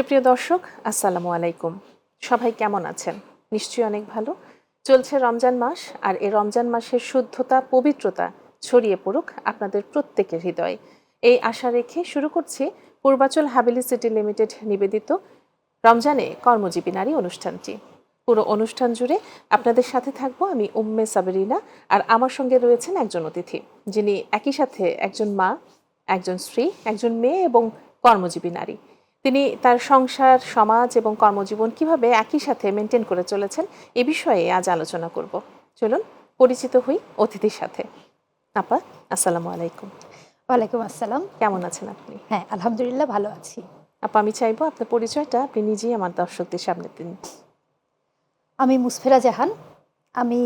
সুপ্রিয় দর্শক, আসসালামু আলাইকুম। সবাই কেমন আছেন? নিশ্চয়ই অনেক ভালো। চলছে রমজান মাস, আর এই রমজান মাসের শুদ্ধতা, পবিত্রতা ছড়িয়ে পড়ুক আপনাদের প্রত্যেকের হৃদয়ে। এই আশা রেখে শুরু করছি পূর্বাচল হাভেলি সিটি লিমিটেড নিবেদিত রমজানে কর্মজীবী নারী অনুষ্ঠানটি। পুরো অনুষ্ঠান জুড়ে আপনাদের সাথে থাকবো আমি উম্মে সাবরিনা, আর আমার সঙ্গে রয়েছেন একজন অতিথি, যিনি একই সাথে একজন মা, একজন স্ত্রী, একজন মেয়ে এবং কর্মজীবী নারী। তিনি তার সংসার, সমাজ এবং কর্মজীবন কিভাবে একই সাথে মেনটেন করে চলেছেন এ বিষয়ে আজ আলোচনা করব। চলুন পরিচিত হই অতিথির সাথে। আপা, আসসালামু আলাইকুম। ওয়ালাইকুম আসসালাম। কেমন আছেন আপনি? হ্যাঁ, আলহামদুলিল্লাহ ভালো আছি। আপা, আমি চাইবো আপনার পরিচয়টা আপনি নিজেই আমার দর্শকদের সামনে দিন। আমি মুসফেরা জাহান। আমি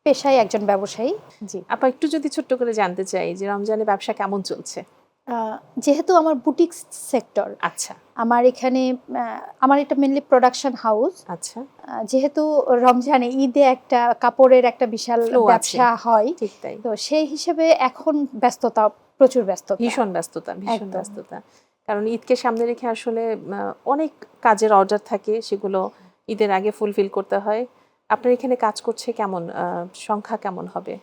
পেশায় একজন ব্যবসায়ী। জি। আপা, একটু যদি ছোট্ট করে জানতে চাই যে রমজানে ব্যবসা কেমন চলছে? যেহেতু আমার বুটিক সেক্টর, আচ্ছা আমার এখানে আমার এটা মেনলি প্রোডাকশন হাউস। আচ্ছা, যেহেতু রমজানে ঈদে একটা কাপড়ের একটা বিশাল Flow আছে। ব্যবসা হয়, ঠিক তাই। তো সেই হিসেবে এখন ব্যস্ততা, প্রচুর ব্যস্ততা। ভীষণ ব্যস্ততা, ভীষণ একদম। ব্যস্ততা। কারণ ঈদকে সামনে রেখে আসলে অনেক কাজের অর্ডার থাকে, সেগুলো ঈদের আগে ফুলফিল করতে হয়। আপনার এখানে কাজ করছে কেমন, সংখ্যা কেমন হবে,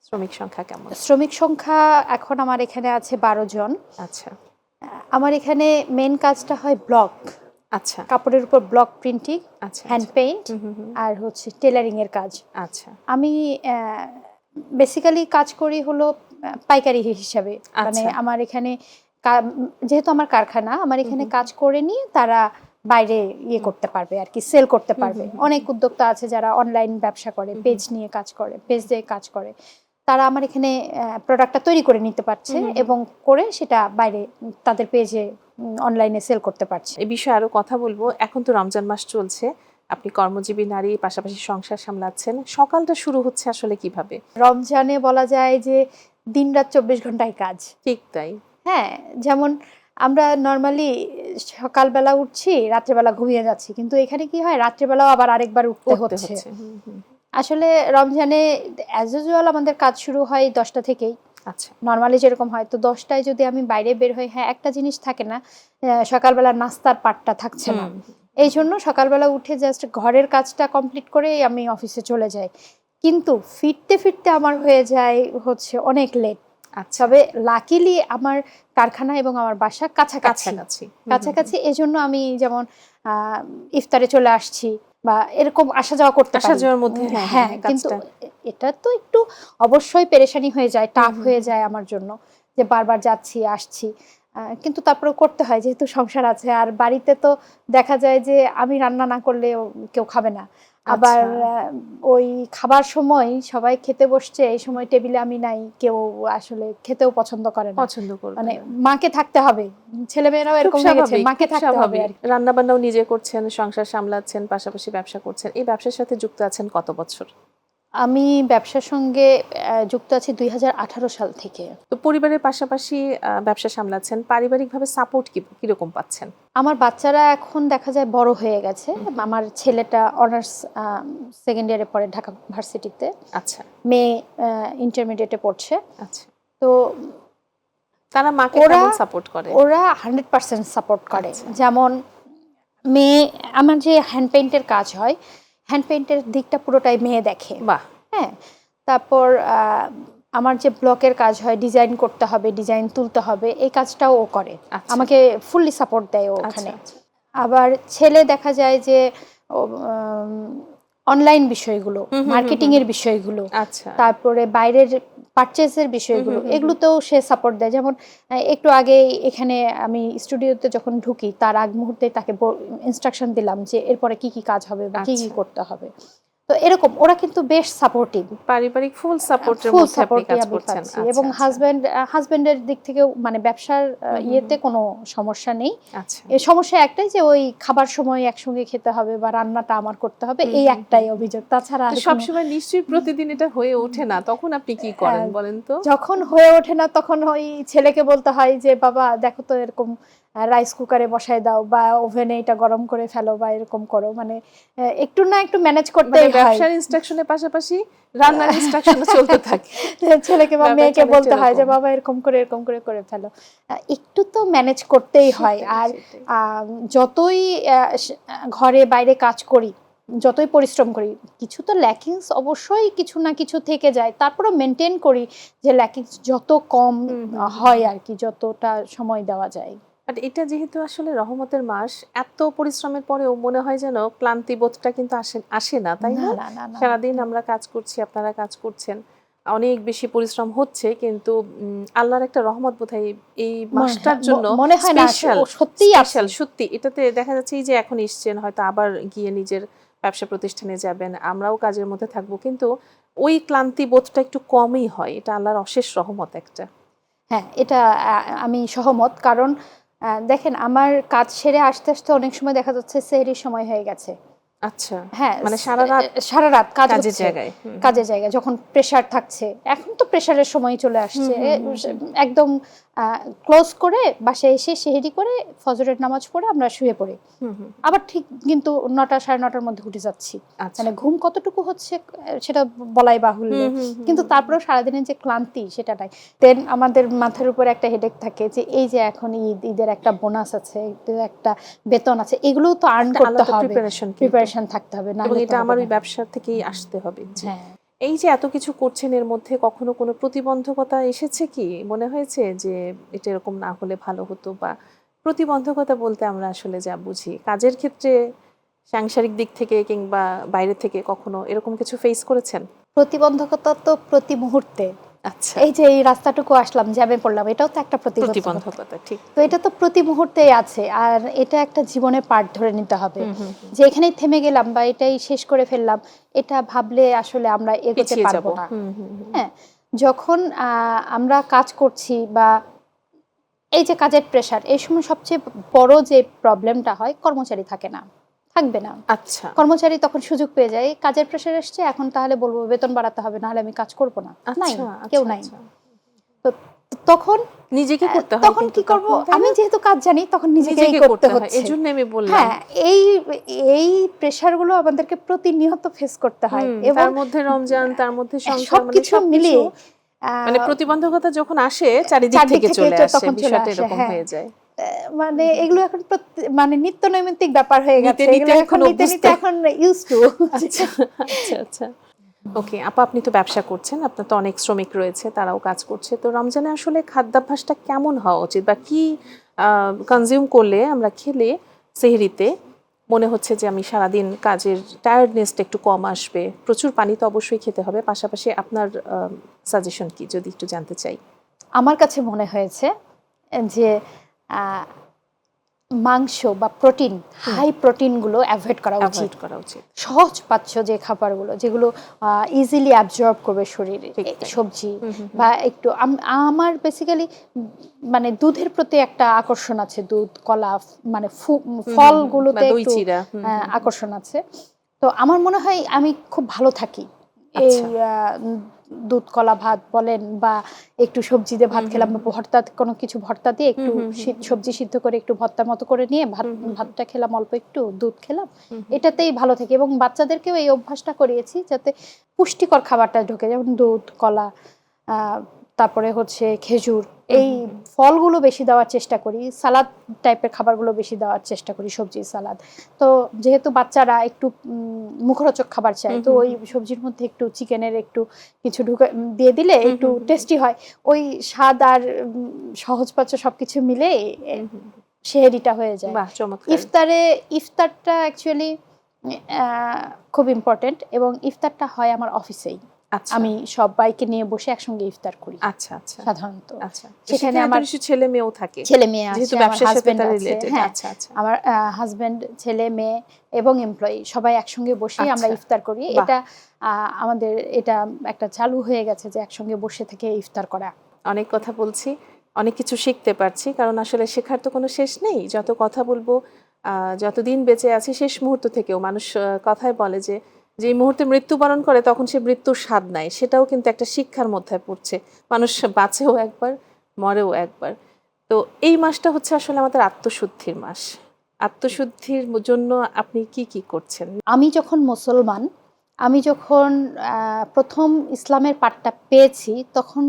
শ্রমিক সংখ্যা কেমন? শ্রমিক সংখ্যা এখন আমার এখানে আছে 12 জন। আচ্ছা আমার এখানে মেন কাজটা হয় ব্লক, আচ্ছা কাপড়ের উপর ব্লক প্রিন্টিং, আচ্ছা হ্যান্ড পেইন্ট আর হচ্ছে টেলারিং এর কাজ। আচ্ছা আমি বেসিক্যালি কাজ করি হলো পাইকারি হিসাবে। মানে আচ্ছা। আমার এখানে যেহেতু আমার কারখানা, আমার এখানে কাজ করে নিয়ে তারা বাইরে ইয়ে করতে পারবে আর কি, সেল করতে পারবে। অনেক উদ্যোক্তা আছে যারা অনলাইন ব্যবসা করে, পেজ নিয়ে কাজ করে, পেজ দিয়ে কাজ করে। তারা আমার এখানে প্রোডাক্টটা তৈরি করে নিতে পারছে এবং করে সেটা বাইরে তাদের পেজে অনলাইনে সেল করতে পারছে। এই বিষয়ে আরো কথা বলবো। এখন তো রমজান মাস চলছে, আপনি কর্মজীবী নারী, পাশাপাশি সংসার সামলাচ্ছেন। সকালটা শুরু হচ্ছে আসলে কিভাবে? রমজানে বলা যায় যে দিনরাত 24 ঘন্টায় কাজ। ঠিক তাই। হ্যাঁ, যেমন আমরা নরমালি সকালবেলা উঠছি, রাত্রেবেলা ঘুমিয়ে যাচ্ছি, কিন্তু এখানে কি হয়, রাত্রেবেলাও আবার আরেকবার উঠতে হচ্ছে। আসলে রমজানে অ্যাজ ইউজুয়াল আমাদের কাজ শুরু হয় 10টা থেকেই। আচ্ছা, নরমালি যেরকম হয়, তো 10টায় যদি আমি বাইরে বের হই, হ্যাঁ একটা জিনিস থাকে না, সকালবেলা নাস্তার পাটটা থাকছে না। এই জন্য সকালবেলা উঠে জাস্ট ঘরের কাজটা কমপ্লিট করেই আমি অফিসে চলে যাই, কিন্তু ফিরতে ফিরতে আমার হয়ে যায় হচ্ছে অনেক লেট। আচ্ছা। তবে লাকিলি আমার কারখানা এবং আমার বাসা কাছাকাছি কাছাকাছি, এজন্য আমি যেমন ইফতারে চলে আসছি বা এরকম আসা যাওয়া করতে পারি। আসা যাওয়ার মধ্যে হ্যাঁ, কিন্তু এটা তো একটু অবশ্যই পেরেশানি হয়ে যায়, টাফ হয়ে যায় আমার জন্য, যে বারবার যাচ্ছি আসছি। কিন্তু তারপরে করতে হয়, যেহেতু সংসার আছে। আর বাড়িতে তো দেখা যায় যে আমি রান্না না করলে কেউ খাবে না। আবার ওই খাবার সময় সবাই খেতে বসছে, এই সময় টেবিলে আমি নাই, কেউ আসলে খেতেও পছন্দ করে না, পছন্দ করবে মানে না। মাকে থাকতে হবে। ছেলেমেয়েরাও এরকম হয়ে গেছে, মাকে থাকতে হবে। রান্না বান্নাও নিজে করছেন, সংসার সামলাচ্ছেন, পাশাপাশি ব্যবসা করছেন। এই ব্যবসার সাথে যুক্ত আছেন কত বছর? আমি ব্যবসার সঙ্গে যুক্ত আছি 2018 সাল থেকে। তো পরিবারের পাশাপাশি ব্যবসা সামলাচ্ছেন, পারিবারিকভাবে সাপোর্ট কিরকম পাচ্ছেন? আমার বাচ্চারা এখন দেখা যায় বড় হয়ে গেছে। আমার ছেলেটা অনার্স সেকেন্ড ইয়ারে পড়ে ঢাকা ভার্সিটিতে। আচ্ছা। মেয়ে ইন্টারমিডিয়েটে পড়ছে। আচ্ছা। তো তারা মাকে কেমন সাপোর্ট করে? ওরা 100% সাপোর্ট করে। যেমন মেয়ে, আমার যে হ্যান্ড পেইন্টের কাজ হয়, হ্যান্ড পেইন্টের দিকটা পুরোটাই মেয়ে দেখে। বাহ। হ্যাঁ, তারপর আমার যে ব্লকের কাজ হয়, ডিজাইন করতে হবে, ডিজাইন তুলতে হবে, এই কাজটাও ও করে। আমাকে ফুললি সাপোর্ট দেয় ওখানে। আবার ছেলে দেখা যায় যে অনলাইন বিষয়গুলো, মার্কেটিং এর বিষয়গুলো, তারপরে বাইরের পারচেজের বিষয়গুলো, এগুলোতেও সে সাপোর্ট দেয়। যেমন একটু আগে এখানে আমি স্টুডিওতে যখন ঢুকি, তার আগ মুহূর্তে তাকে ইনস্ট্রাকশন দিলাম যে এরপরে কি কি কাজ হবে বা কি কি করতে হবে। তো এরকম ওরা কিন্তু বেশ সাপোর্টিভ, পারিবারিক ফুল সাপোর্টের মধ্যে আপনি কাজ করছেন। এবং হাজবেন্ডের দিক থেকেও মানে ব্যবসার ইয়েতে কোনো সমস্যা নেই। এই সমস্যা একটাই যে ওই খাবার সময় একসঙ্গে খেতে হবে বা রান্নাটা আমার করতে হবে, এই একটাই অভিযোগ। তাছাড়া সবসময় নিশ্চয়ই প্রতিদিন এটা হয়ে ওঠে না, তখন আপনি কি করেন বলেন তো? যখন হয়ে ওঠে না তখন ওই ছেলেকে বলতে হয় যে বাবা দেখো তো এরকম রাইস কুকারে বসায় দাও বা ওভেনে এটা গরম করে ফেলো বা এরকম করো, মানে একটু না একটু ম্যানেজ মানে করতেই হয়। ব্যবসার ইনস্ট্রাকশনের পাশাপাশি রান্নার ইনস্ট্রাকশনও চলতে থাকে। ছেলেকে বা ব্যাপারটা মেয়েকে অনেকটা বলতে হয় যে এরকম। বাবা এরকম করে করে ফেলো। একটু তো ম্যানেজ করতেই হয়। সেটাই, আর সেটাই। যতই ঘরে বাইরে কাজ করি, যতই পরিশ্রম করি, কিছু তো ল্যাকিংস অবশ্যই কিছু না কিছু থেকে যায়, তারপরে মেনটেন করি যে ল্যাকিংস যত কম হয় আর কি, যতটা সময় দেওয়া যায়। বাট এটা যেহেতু আসলে রহমতের মাস, এত পরিশ্রমের পরেও মনে হয় যেন ক্লান্তি বোধটা কিন্তু আসে না, তাই না না? না না না সারাদিন আমরা কাজ করছি, আপনারা কাজ করছেন, অনেক বেশি পরিশ্রম হচ্ছে, কিন্তু আল্লাহর একটা রহমত বোধহয় এই মাসটার জন্য মনে হয় না স্পেশাল। সত্যিই আছে। স্পেশাল সত্যি। এটাতে দেখা যাচ্ছে এই যে এখন এসছেন, হয়তো আবার গিয়ে নিজের ব্যবসা প্রতিষ্ঠানে যাবেন, আমরাও কাজের মধ্যে থাকবো, কিন্তু ওই ক্লান্তি বোধটা একটু কমই হয়। এটা আল্লাহর অশেষ রহমত একটা। হ্যাঁ, এটা আমি সহমত। কারণ দেখেন আমার কাজ সেরে আসতে আসতে অনেক সময় দেখা যাচ্ছে সেহরির সময় হয়ে গেছে। আচ্ছা, হ্যাঁ, মানে সারা রাত সারা রাত কাজ কাজের হচ্ছে, জায়গায়। কাজের জায়গায় যখন প্রেসার থাকছে, এখন তো প্রেসারের সময় চলে আসছে, একদম ক্লোজ করে বাসায় এসে সেহরি করে ফজরের নামাজ পড়ে আমরা শুয়ে পড়ি, আবার ঠিক কিন্তু 9টা 9:30টার মধ্যে উঠে যাচ্ছি। আচ্ছা। মানে ঘুম কতটুকু হচ্ছে সেটা বলাই বাহুল্য, কিন্তু তারপরেও সারাদিনের যে ক্লান্তি সেটা নাই। দেন আমাদের মাথার উপরে একটা হেডেক থাকে যে এই যে এখন ঈদের একটা বোনাস আছে, ঈদের একটা বেতন আছে, এগুলোও তো আর্ন একটা করতে আলাদা হবে, প্রিপারেশন প্রিপারেশন থাকতে হবে, না এবং হলে তো এটা হবে আমার না। ওই ব্যবসা থেকেই আসতে হবে। জি। হ্যাঁ, এই যে এত কিছু করছেন, এর মধ্যে কখনো কোনো প্রতিবন্ধকতা এসেছে কি? মনে হয়েছে যে এটা এরকম না হলে ভালো হতো? বা প্রতিবন্ধকতা বলতে আমরা আসলে যা বুঝি কাজের ক্ষেত্রে, সাংসারিক দিক থেকে কিংবা বাইরে থেকে কখনো এরকম কিছু ফেস করেছেন? প্রতিবন্ধকতা তো প্রতি মুহূর্তে। আচ্ছা। এই যে এই রাস্তাটুকু আসলাম, জ্যামে পড়লাম, এটাও তো একটা প্রতিবন্ধকতা। প্রতিবন্ধকতা, ঠিক। তো এটা তো প্রতি মুহূর্তেই আছে, আর এটা একটা জীবনের পার্ট ধরে নিতে হবে। যে এখানেই থেমে গেলাম বা এটাই শেষ করে ফেললাম, এটা ভাবলে আসলে আমরা এগোতে পিছিয়ে যাব। পারবো না। হ্যাঁ, যখন আমরা কাজ করছি বা এই যে কাজের প্রেশার, এই সময় সবচেয়ে বড় যে প্রবলেমটা হয়, কর্মচারী থাকে না, থাকবে না। আচ্ছা কর্মচারী তখন সুযোগ পেয়ে যায়, কাজের প্রেশার আসছে, এখন তাহলে বলবো বেতন বাড়াতে হবে, নাহলে আমি কাজ করব না। নাই, আচ্ছা কেউ আচ্ছা নাই। আচ্ছা। তো তখন নিজেকে করতে হয় তখন কিন্তু কি করব, তখন, তাই আমি না? যেহেতু কাজ জানি তখন নিজেকেই নিজেকে করতে হয়, হচ্ছে। এজন্য আমি বললাম। হ্যাঁ, এই এই প্রেশার গুলো আমাদেরকে প্রতিনিয়ত ফেস করতে হয়, এবং তার মধ্যে রমজান, তার মধ্যে সংসার, মানে সবকিছু সবকিছু, মিলিয়ে মানে প্রতিবন্ধকতা যখন আসে চারিদিক চারদিক থেকে চলে আসে, তখন চলে বিষয়টা আসে। এরকম হ্যাঁ, হয়ে যায়। মানে এগুলো এখন মানে নিত্য নৈমিত্তিক ব্যাপার হয়ে নিতে গেছে, নিতে এগুলো এখন এখন নিতে অভ্যস্ত। নিতে এখন ইউজ টু। আচ্ছা আচ্ছা আচ্ছা। ওকে আপা, আপনি তো ব্যবসা করছেন, আপনার তো অনেক শ্রমিক রয়েছে, তারাও কাজ করছে, তো রমজানে আসলে খাদ্যাভ্যাসটা কেমন হওয়া উচিত, বা কি কনজিউম করলে আমরা খেলে সেহরিতে মনে হচ্ছে যে আমি সারাদিন কাজের টায়ার্ডনেসটা একটু কম আসবে? প্রচুর পানি তো অবশ্যই খেতে হবে, পাশাপাশি আপনার সাজেশন কি যদি একটু জানতে চাই। আমার কাছে মনে হয়েছে যে মাংস বা প্রোটিন, হাই প্রোটিনগুলো অ্যাভয়েড করা উচিত। অ্যাভয়েড করা উচিত। সহজ পাচ্য যে খাবারগুলো, যেগুলো ইজিলি অ্যাবজর্ব করবে শরীরে, ঠিক তাই। সবজি বা একটু আমার বেসিক্যালি মানে দুধের প্রতি একটা আকর্ষণ আছে, দুধ, কলা, মানে বা ফলগুলোতে দই একটু চিরা। আকর্ষণ আছে। তো আমার মনে হয় আমি খুব ভালো থাকি এই আচ্ছা। দুধ কলা ভাত বলেন বা একটু সবজি দিয়ে ভাত খেলাম, বা ভর্তা, কোনো কিছু ভর্তা দিয়ে একটু সবজি সিদ্ধ করে একটু ভর্তার মতো করে নিয়ে ভাতটা খেলাম, অল্প একটু দুধ খেলাম, এটাতেই ভালো থাকি। এবং বাচ্চাদেরকেও এই অভ্যাসটা করিয়েছি যাতে পুষ্টিকর খাবারটা ঢোকে, যেমন দুধ, কলা, তারপরে হচ্ছে খেজুর, এই ফলগুলো বেশি দেওয়ার চেষ্টা করি, সালাদ টাইপের খাবারগুলো বেশি দেওয়ার চেষ্টা করি, সবজি সালাদ। তো যেহেতু বাচ্চারা একটু মুখরোচক খাবার চায়, তো ওই সবজির মধ্যে একটু চিকেনের একটু কিছু ঢুকে দিয়ে দিলে একটু টেস্টি হয়, ওই স্বাদ আর সহজপাচ্য সবকিছু মিলে সেহরিটা হয়ে যায়। বাহ, চমৎকার। ইফতারটা অ্যাকচুয়ালি খুব ইম্পর্টেন্ট, এবং ইফতারটা হয় আমার অফিসেই। আচ্ছা। আমি সবাইকে নিয়ে বসে একসঙ্গে ইফতার করি আচ্ছা আচ্ছা সাধারণত। আচ্ছা। সেখানে আমার আমার ছেলে মেয়েও থাকে, ছেলে মেয়ে আছে, যেহেতু আমার ব্যবসার সাথে হাজবেন্ড তারা আছে। রিলেটেড। হ্যাঁ, আচ্ছা আচ্ছা। আমার হাজবেন্ড, ছেলে মেয়ে এবং এমপ্লয়ি সবাই একসঙ্গে বসে আমরা আচ্ছা। ইফতার করি। বাহ। এটা আমাদের এটা একটা চালু হয়ে গেছে যে একসঙ্গে বসে থেকে ইফতার করা। অনেক কথা বলছি, অনেক কিছু শিখতে পারছি, কারণ আসলে শেখার তো কোনো শেষ নেই। যত কথা বলবো, যতদিন বেঁচে আছি, শেষ মুহূর্ত থেকেও মানুষ কথায় বলে যে যে মুহূর্তে মৃত্যুবরণ করে তখন সে মৃত্যুর স্বাদ নেয়, সেটাও কিন্তু একটা শিক্ষার মধ্যে পড়ছে। মানুষ বাঁচেও একবার, মরেও একবার। তো এই মাসটা হচ্ছে আসলে আমাদের আত্মশুদ্ধির মাস। আত্মশুদ্ধির জন্য আপনি কি কি করছেন? আমি যখন মুসলমান, আমি যখন প্রথম ইসলামের পাঠটা পেয়েছি, তখন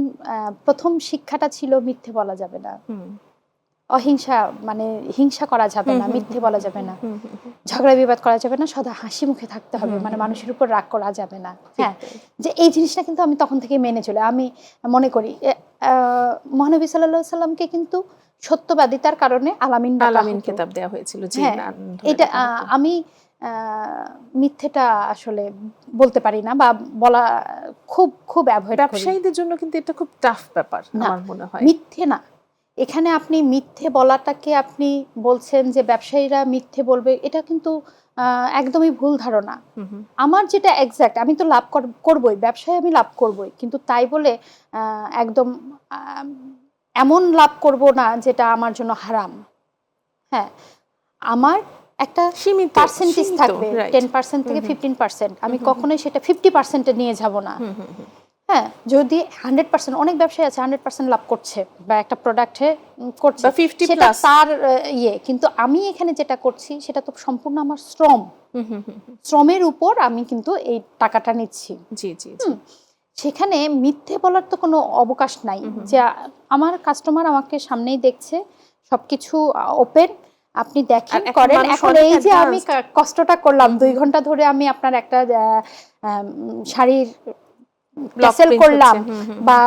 প্রথম শিক্ষাটা ছিল মিথ্যে বলা যাবে না, হুম অহিংসা, মানে হিংসা করা যাবে না, মিথ্যে বলা যাবে না, ঝগড়া বিবাদ করা যাবে না, সদা হাসি মুখে থাকতে হবে, মানে মানুষের উপর রাগ করা যাবে না। হ্যাঁ, যে এই জিনিসটা কিন্তু আমি তখন থেকে মেনে চলে। আমি মনে করি মহানবী সাল্লাল্লাহু আলাইহি সাল্লামকে কিন্তু সত্যবাদিতার কারণে আলামিন আলামিন খেতাব দেওয়া হয়েছিল। জি, হ্যাঁ, নাম ধরে এটা ডাকা হতো। আমি মিথ্যেটা আসলে বলতে পারি না, বা বলা খুব খুব অ্যাভয়েড করি। ব্যবসায়ীদের জন্য কিন্তু এটা খুব টাফ ব্যাপার না, আমার মনে হয়। মিথ্যে না, এখানে আপনি মিথ্যে বলাটাকে আপনি বলছেন যে ব্যবসায়ীরা মিথ্যে বলবে, এটা কিন্তু একদমই ভুল ধারণা। আমার যেটা এক্সাক্ট, আমি তো লাভ করবই, ব্যবসায় আমি লাভ করবই, কিন্তু তাই বলে একদম এমন লাভ করব না যেটা আমার জন্য হারাম। হ্যাঁ, আমার একটা সীমিত পার্সেন্টেজ থাকবে, 10% থেকে 15%। আমি কখনোই সেটা 50%-এ নিয়ে যাব না। হ্যাঁ, যদি 100%, অনেক ব্যবসায়ী আছে 100% লাভ করছে বা একটা প্রোডাক্টে করছে, বা 50 সেটা প্লাস। তার কিন্তু আমি এখানে যেটা করছি সেটা তো সম্পূর্ণ আমার শ্রমের উপর আমি কিন্তু এই টাকাটা নিচ্ছি। জি জি জি। সেখানে মিথ্যে বলার তো কোনো অবকাশ নাই। যে আমার কাস্টমার আমাকে সামনেই দেখছে, সবকিছু ওপেন, আপনি দেখেন, করেন। এখন এই যে আমি কষ্টটা করলাম 2 ঘন্টা ধরে, আমি আপনার একটা শাড়ির সেল করলাম বা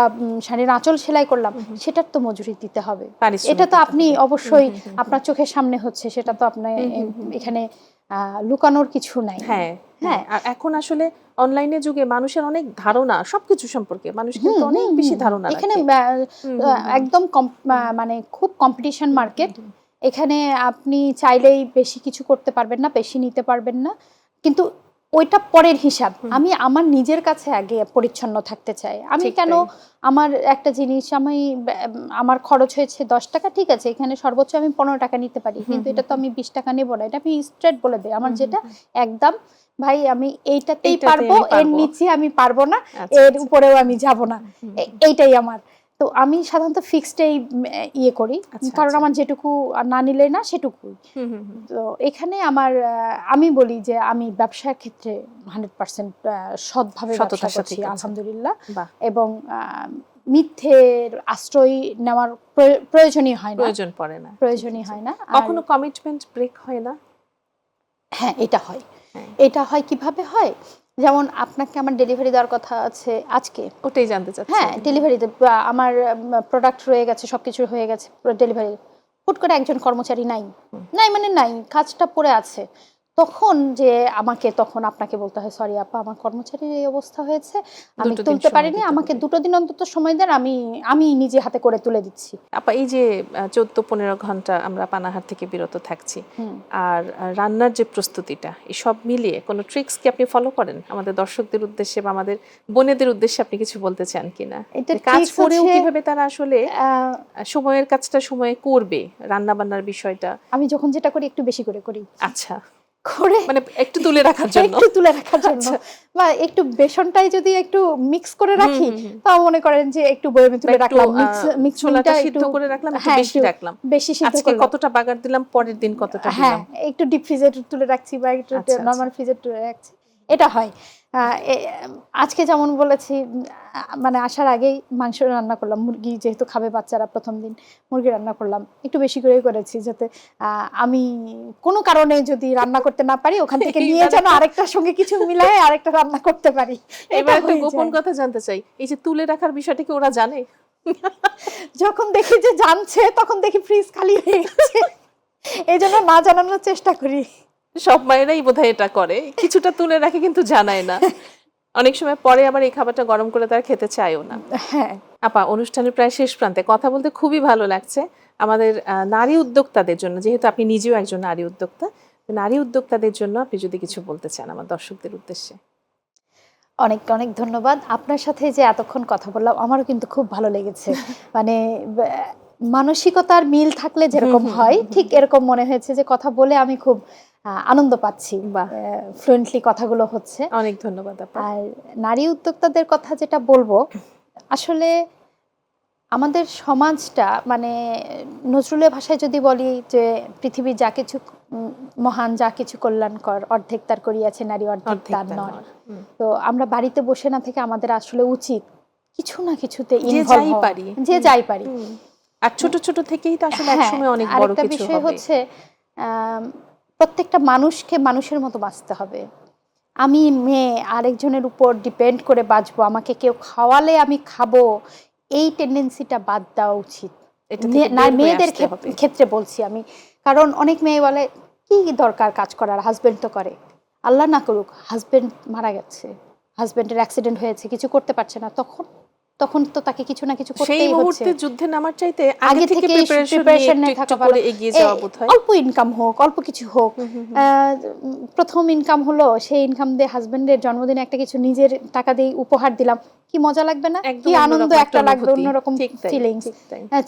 শাড়ির আঁচল সেলাই করলাম, সেটার তো মজুরি দিতে হবে। এটা তো আপনি অবশ্যই আপনার চোখের সামনে হচ্ছে, সেটা তো আপনার এখানে লুকানোর কিছু নাই। হ্যাঁ হ্যাঁ, আর এখন আসলে অনলাইনের যুগে মানুষের অনেক ধারণা সবকিছু সম্পর্কে, মানুষ কিন্তু অনেক বেশি ধারণা রাখে। এখানে একদম মানে খুব কম্পিটিশন মার্কেট। এখানে আপনি চাইলেই বেশি কিছু করতে পারবেন না, বেশি নিতে পারবেন না, কিন্তু ওইটা পরের হিসাব। আমি আমার নিজের কাছে আগে পরিচ্ছন্ন থাকতে চাই। আমি কেন আমার একটা জিনিস, আমার খরচ হয়েছে 10 টাকা, ঠিক আছে, এখানে সর্বোচ্চ আমি 15 টাকা নিতে পারি, কিন্তু এটা তো আমি 20 টাকা নেব না। এটা আমি স্ট্রেট বলে দেই, আমার যেটা একদম ভাই আমি এইটাতেই পারবো, এর নিচে আমি পারবো না, এর উপরেও আমি যাব না, এইটাই আমার। তো আমি সাধারণত ফিক্সডেই ইয়ে করি, কারণ আমার যেটুকু না নিলে না সেটুকুই। তো এখানে আমি বলি যে আমি ব্যবসার ক্ষেত্রে 100% সৎভাবে ব্যবসা করছি আলহামদুলিল্লাহ, এবং মিথ্যের আশ্রয় নেওয়ার প্রয়োজনই হয় না, প্রয়োজনই হয় না। কখনো কমিটমেন্ট ব্রেক হয় না? হ্যাঁ, এটা হয়। এটা হয় কিভাবে হয়? যেমন আপনাকে আমার ডেলিভারি দেওয়ার কথা আছে আজকে, ওটাই জানতে চাচ্ছি। হ্যাঁ, ডেলিভারিতে আমার প্রোডাক্ট রয়ে গেছে, সবকিছু হয়ে গেছে, ডেলিভারি হুট করে একজন কর্মচারী নাই, মানে নাই, কাজটা পড়ে আছে। তখন তখন আপনাকে বলতে হয়, সরি আপা, আমার কর্মচারীর এই অবস্থা হয়েছে, আমি তুলতে পারিনি, আমাকে 2 দিন অন্তত সময় দেন, আমি নিজে হাতে করে তুলে দিচ্ছি। আপা, এই যে 14-15 ঘন্টা আমরা পানাহার থেকে বিরত থাকছি, আর রান্নার যে প্রস্তুতিটা, এই সব মিলিয়ে কোনো ট্রিক্স কি আপনি ফলো করেন আমাদের দর্শকদের উদ্দেশ্যে বা আমাদের বোনেদের উদ্দেশ্যে আপনি কিছু বলতে চান কিনা? কাজ করেও কিভাবে তারা আসলে সময়ের কাজটা সময়ে করবে, রান্না বান্নার বিষয়টা? আমি যখন যেটা করি একটু বেশি করে করি। আচ্ছা, মানে একটু তুলে রাখার জন্য, বা একটু বেসনটাই যদি একটু মিক্স করে রাখি, তাও মনে করেন যে একটু বয়মে তুলে রাখলাম, ছোলাটা সিদ্ধ করে রাখলাম, একটু বেশি রাখলাম, বেশি সিদ্ধ করে কতটা বাগার দিলাম, পরের দিন কতটা দিলাম, হ্যাঁ, একটু ডিপ ফ্রিজে তুলে রাখছি বা একটু নরমাল ফ্রিজে তুলে রাখছি, এটা হয়। আজকে যেমন বলেছি, মানে আসার আগেই মাংস রান্না করলাম, মুরগি যেহেতু খাবে বাচ্চারা, প্রথম দিন মুরগি রান্না করলাম, একটু বেশি করে করেছি, যাতে আমি কোনো কারণে যদি রান্না করতে না পারি, ওখান থেকে নিয়ে যেন আরেকটার সঙ্গে কিছু মিলায় আরেকটা রান্না করতে পারি। এবার একটা গোপন কথা জানতে চাই, এই যে তুলে রাখার বিষয়টা কি ওরা জানে? যখন দেখি যে জানছে, তখন দেখি ফ্রিজ খালি হয়ে গেছে, এই জন্য না জানানোর চেষ্টা করি। সব মায়েরাই বোধহয় এটা করে, কিছুটা তুলে রাখে কিন্তু জানায় না, অনেক সময় পরে আবার এই খাবারটা গরম করে তারা খেতে চায়ও না। হ্যাঁ আপা, অনুষ্ঠানের প্রায় শেষ প্রান্তে, কথা বলতে খুবই ভালো লাগছে। আমাদের নারী উদ্যোক্তাদের জন্য, যেহেতু আপনি নিজেও একজন নারী উদ্যোক্তা, নারী উদ্যোক্তাদের জন্য আপনি যদি কিছু বলতে চান আমার দর্শকদের উদ্দেশ্যে। অনেক অনেক ধন্যবাদ। আপনার সাথে যে এতক্ষণ কথা বললাম, আমারও কিন্তু খুব ভালো লেগেছে। মানে মানসিকতার মিল থাকলে যেরকম হয়, ঠিক এরকম মনে হয়েছে যে কথা বলে আমি খুব আনন্দ পাচ্ছি, ফ্লুয়েন্টলি কথাগুলো হচ্ছে। অনেক ধন্যবাদ আপা। আর নারী উদ্যোক্তাদের কথা যেটা বলবো, আসলে আমাদের সমাজটা মানে নজরুলের ভাষায় যদি বলি যে পৃথিবী যা কিছু মহান, যা কিছু কল্যাণকর, অর্ধেক তার করিয়াছে নারী, অর্ধেক তার নর। তো আমরা বাড়িতে বসে না থেকে আমাদের আসলে উচিত কিছু না কিছুতে ইনভলভ হওয়া, যে যাই পারি। আর ছোট ছোট থেকেই তো আসলে একসময় অনেক বড় আরেকটা কিছু বিষয় হবে। হচ্ছে প্রত্যেকটা মানুষকে মানুষের মতো বাঁচতে হবে। আমি মেয়ে আরেকজনের উপর ডিপেন্ড করে বাঁচবো, আমাকে কেউ খাওয়ালে আমি খাবো, এই টেন্ডেন্সিটা বাদ দেওয়া উচিত। মেয়েদের ক্ষেত্রে বলছি আমি, কারণ অনেক মেয়ে বলে কি দরকার কাজ করার, হাজবেন্ড তো করে। আল্লাহ না করুক হাজবেন্ড মারা গেছে, হাজবেন্ডের অ্যাক্সিডেন্ট হয়েছে, কিছু করতে পারছে না, তখন তো তাকে কিছু না কিছু করতেই হচ্ছে। সেই মুহূর্তে যুদ্ধে নামার চাইতে আগে থেকে প্রিপারেশন নিয়ে একটু করে এগিয়ে যাওয়া বোধহয়। অল্প ইনকাম হোক, অল্প কিছু হোক, প্রথম ইনকাম হলো, সেই ইনকাম দিয়ে হাজবেন্ডের জন্মদিনে একটা কিছু নিজের টাকা দিয়ে উপহার দিলাম, কি মজা লাগবে না? কি আনন্দ একটা লাগবে, অন্যরকম ফিলিংস।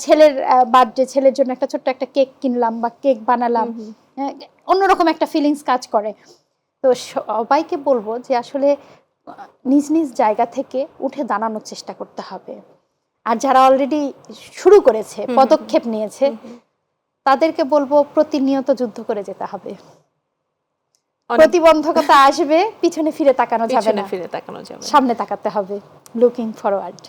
ছেলের বার্থডে, ছেলের জন্য একটা ছোট্ট একটা কেক কিনলাম বা কেক বানালাম, অন্যরকম একটা ফিলিংস কাজ করে। তো সবাইকে বলবো যে আসলে নিজ নিজ জায়গা থেকে উঠে দাঁড়ানোর চেষ্টা করতে হবে। আর যারা অলরেডি শুরু করেছে, পদক্ষেপ নিয়েছে, তাদেরকে বলবো প্রতিনিয়ত যুদ্ধ করে যেতে হবে। প্রতিবন্ধকতা আসবে, পিছনে ফিরে তাকানো যাবে না, সামনে তাকাতে হবে, লুকিং ফরওয়ার্ড,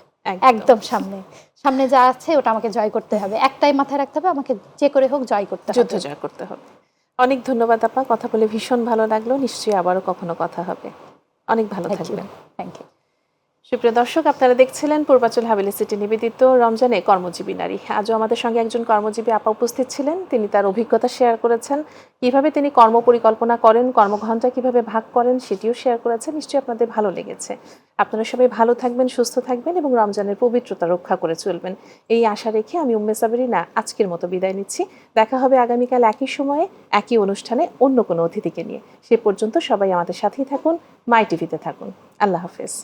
একদম সামনে। সামনে যা আছে ওটা আমাকে জয় করতে হবে, একটাই মাথায় রাখতে হবে, আমাকে যে করে হোক জয় করতে হবে, যুদ্ধ জয় করতে হবে। অনেক ধন্যবাদ আপা, কথা বলে ভীষণ ভালো লাগলো। নিশ্চয়ই আবারও কখনো কথা হবে। অনেক ভালো থাকবেন। Thank you. সুপ্রিয় দর্শক, আপনারা দেখছিলেন পূর্বাচল হাভেলি সিটি নিবেদিত রমজানে কর্মজীবী নারী। আজও আমাদের সঙ্গে একজন কর্মজীবী আপা উপস্থিত ছিলেন। তিনি তার অভিজ্ঞতা শেয়ার করেছেন, কিভাবে তিনি কর্ম পরিকল্পনা করেন, কর্মঘণ্টা কিভাবে ভাগ করেন সেটিও শেয়ার করেছেন। নিশ্চয়ই আপনাদের ভালো লেগেছে। আপনারা সবাই ভালো থাকবেন, সুস্থ থাকবেন এবং রমজানের পবিত্রতা রক্ষা করে চলবেন, এই আশা রেখে আমি উম্মে সাবেরিনা আজকের মতো বিদায় নিচ্ছি। দেখা হবে আগামীকাল একই সময়ে একই অনুষ্ঠানে অন্য কোনো অতিথিকে নিয়ে। সে পর্যন্ত সবাই আমাদের সাথেই থাকুন, মাই টিভিতে থাকুন। আল্লাহ হাফেজ।